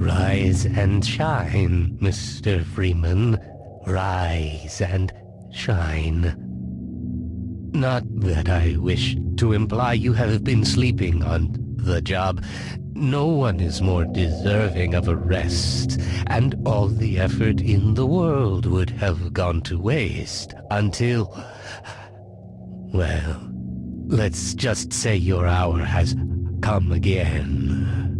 Rise and shine, Mr. Freeman. Rise and shine. Not that I wish to imply you have been sleeping on the job. No one is more deserving of a rest, and all the effort in the world would have gone to waste until... well, let's just say your hour has come again.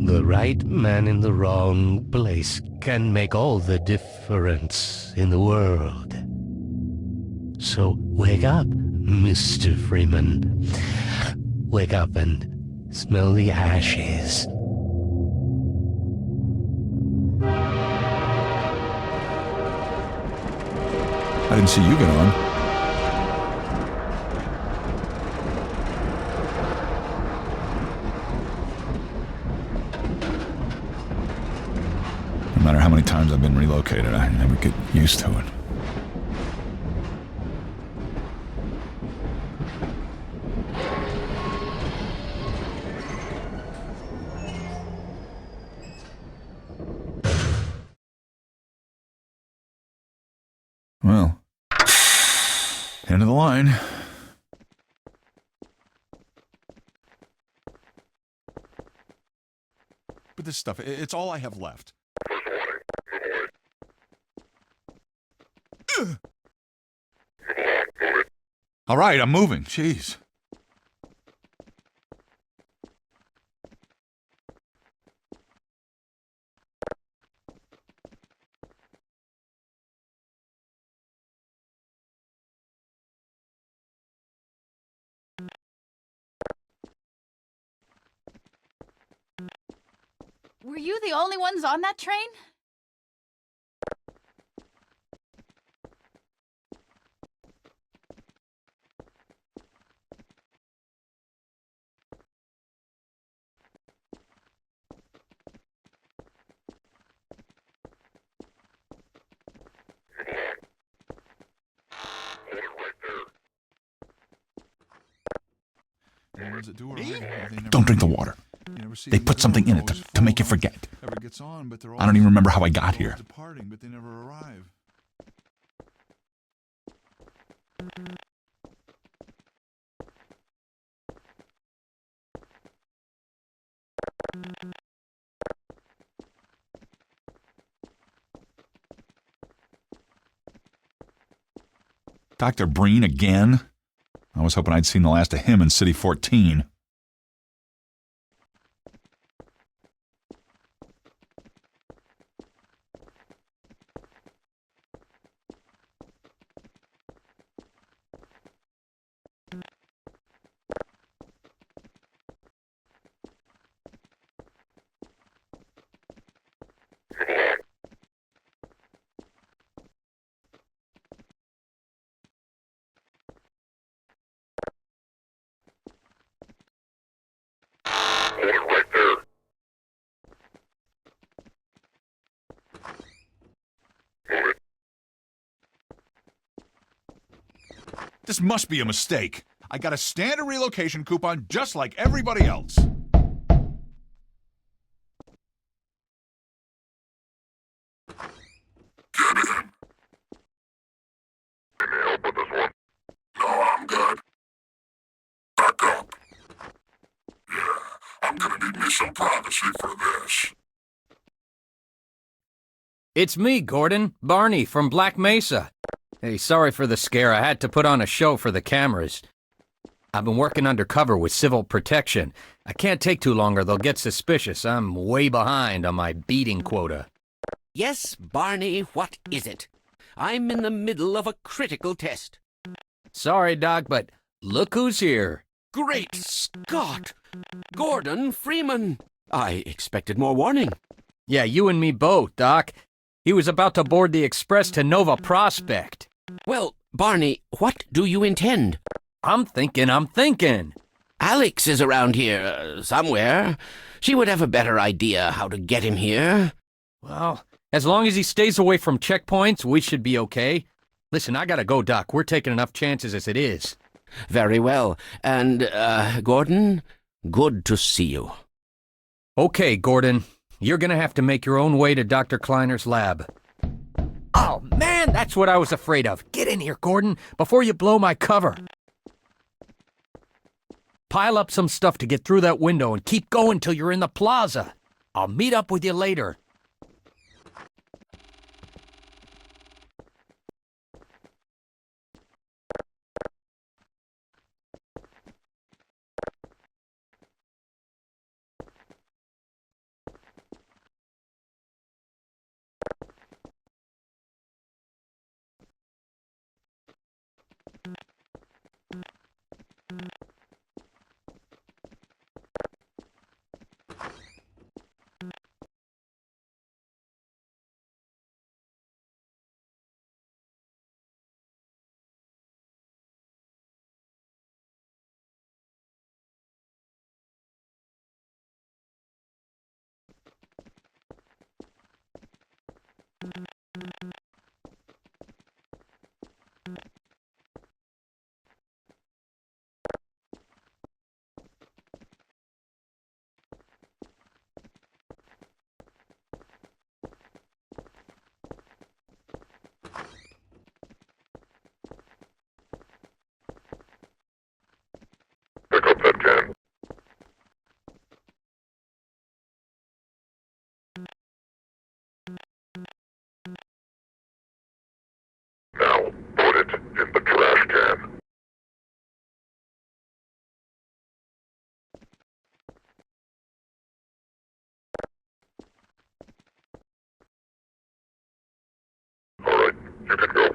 The right man in the wrong place can make all the difference in the world. So wake up, Mr. Freeman. Wake up and smell the ashes. I didn't see you get on. No matter how many times I've been relocated, I never get used to it. Well, end of the line. But this stuff, it's all I have left. All right, I'm moving. Jeez. Were you the only ones on that train? Don't drink the water. They put something in it to make you forget. I don't even remember how I got here. Dr. Breen again? I was hoping I'd seen the last of him in City 14. This must be a mistake. I got a standard relocation coupon just like everybody else. Get in. Need any help with this one? No, I'm good. Back up. Yeah, I'm gonna need me some privacy for this. It's me, Gordon. Barney from Black Mesa. Hey, sorry for the scare. I had to put on a show for the cameras. I've been working undercover with Civil Protection. I can't take too long or they'll get suspicious. I'm way behind on my beating quota. Yes, Barney, what is it? I'm in the middle of a critical test. Sorry, Doc, but look who's here. Great Scott! Gordon Freeman! I expected more warning. Yeah, you and me both, Doc. He was about to board the express to Nova Prospect. Well, Barney, what do you intend? I'm thinking. Alex is around here, somewhere. She would have a better idea how to get him here. Well, as long as he stays away from checkpoints, we should be okay. Listen, I gotta go, Doc. We're taking enough chances as it is. Very well. And, Gordon, good to see you. Okay, Gordon. You're gonna have to make your own way to Dr. Kleiner's lab. Oh, man, that's what I was afraid of. Get in here, Gordon, before you blow my cover. Pile up some stuff to get through that window and keep going till you're in the plaza. I'll meet up with you later. Pick up that can. Now, put it in the trash can. All right, you can go.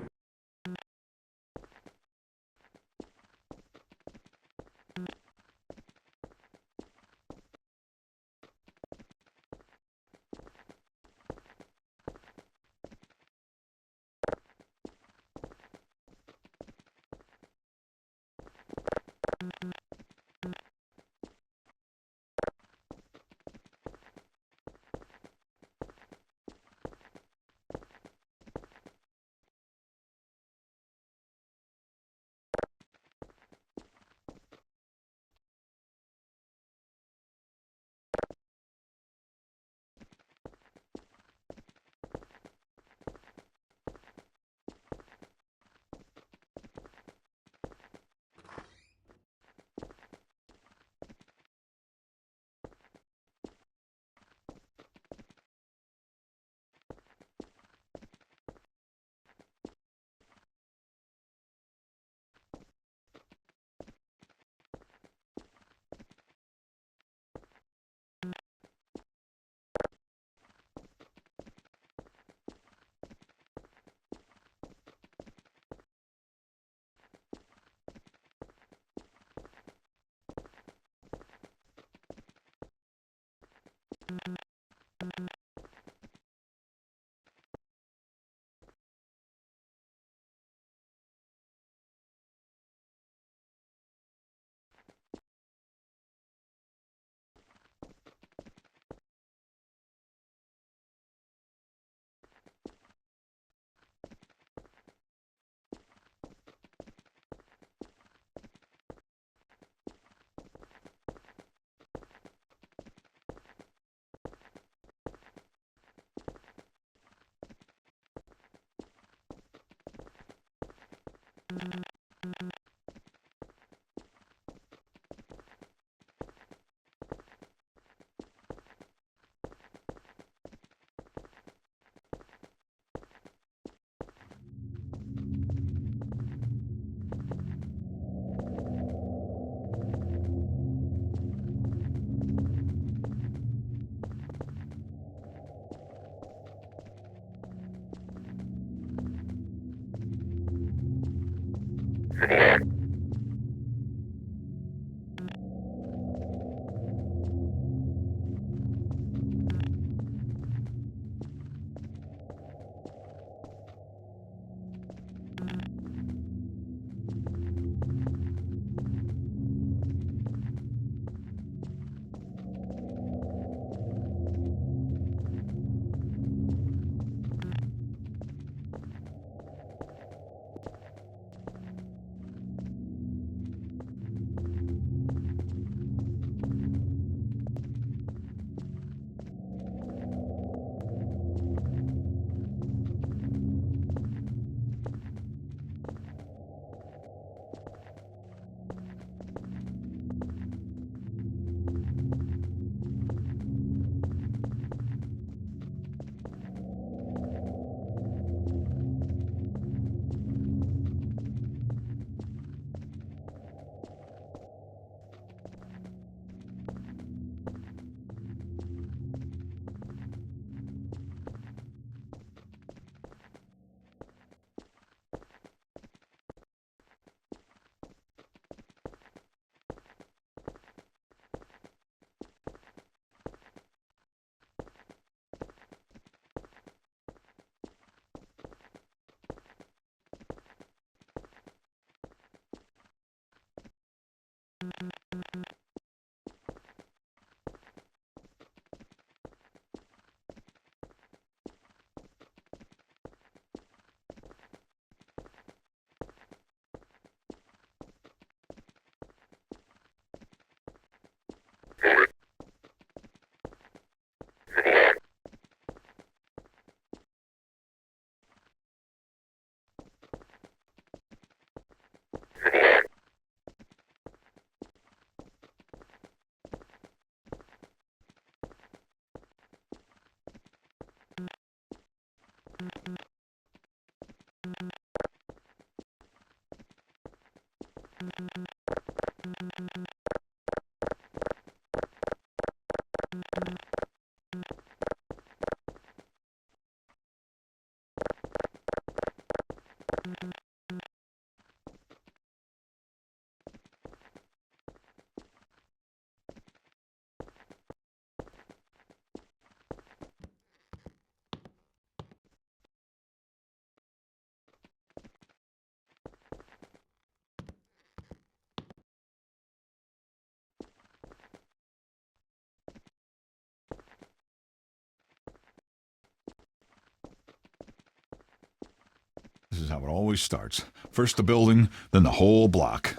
This is how it always starts. First the building, then the whole block.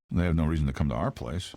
They have no reason to come to our place.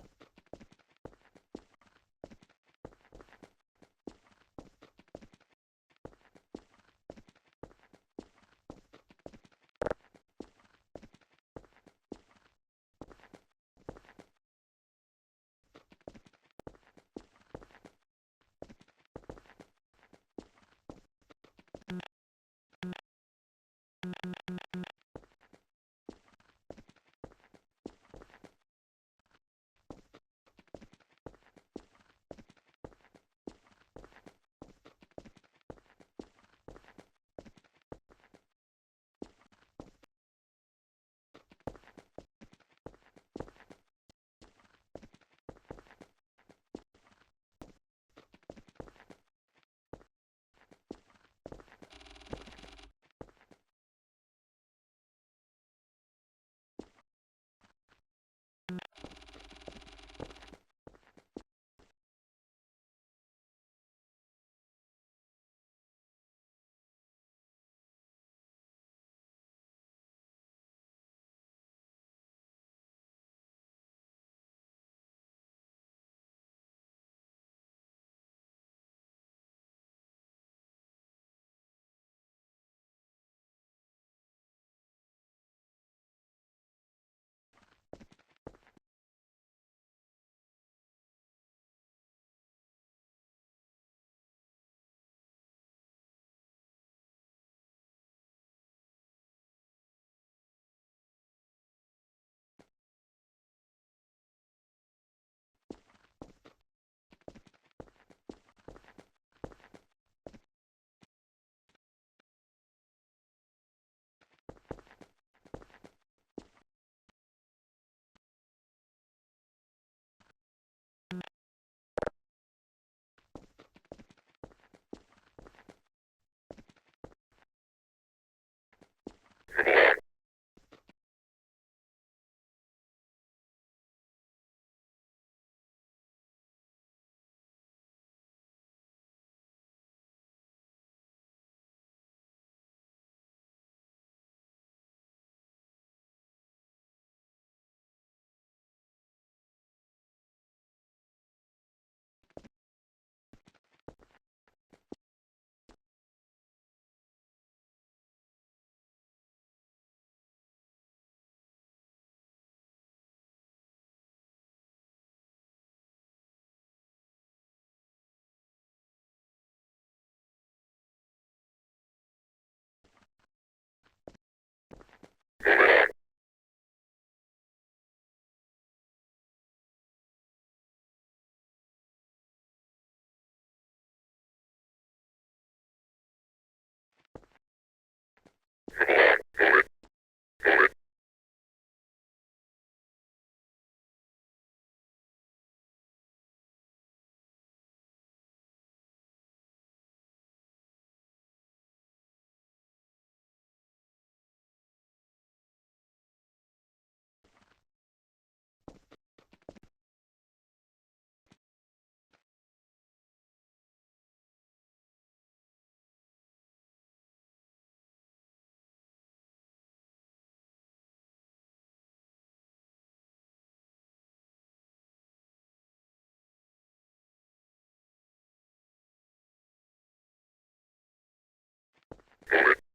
Hold it.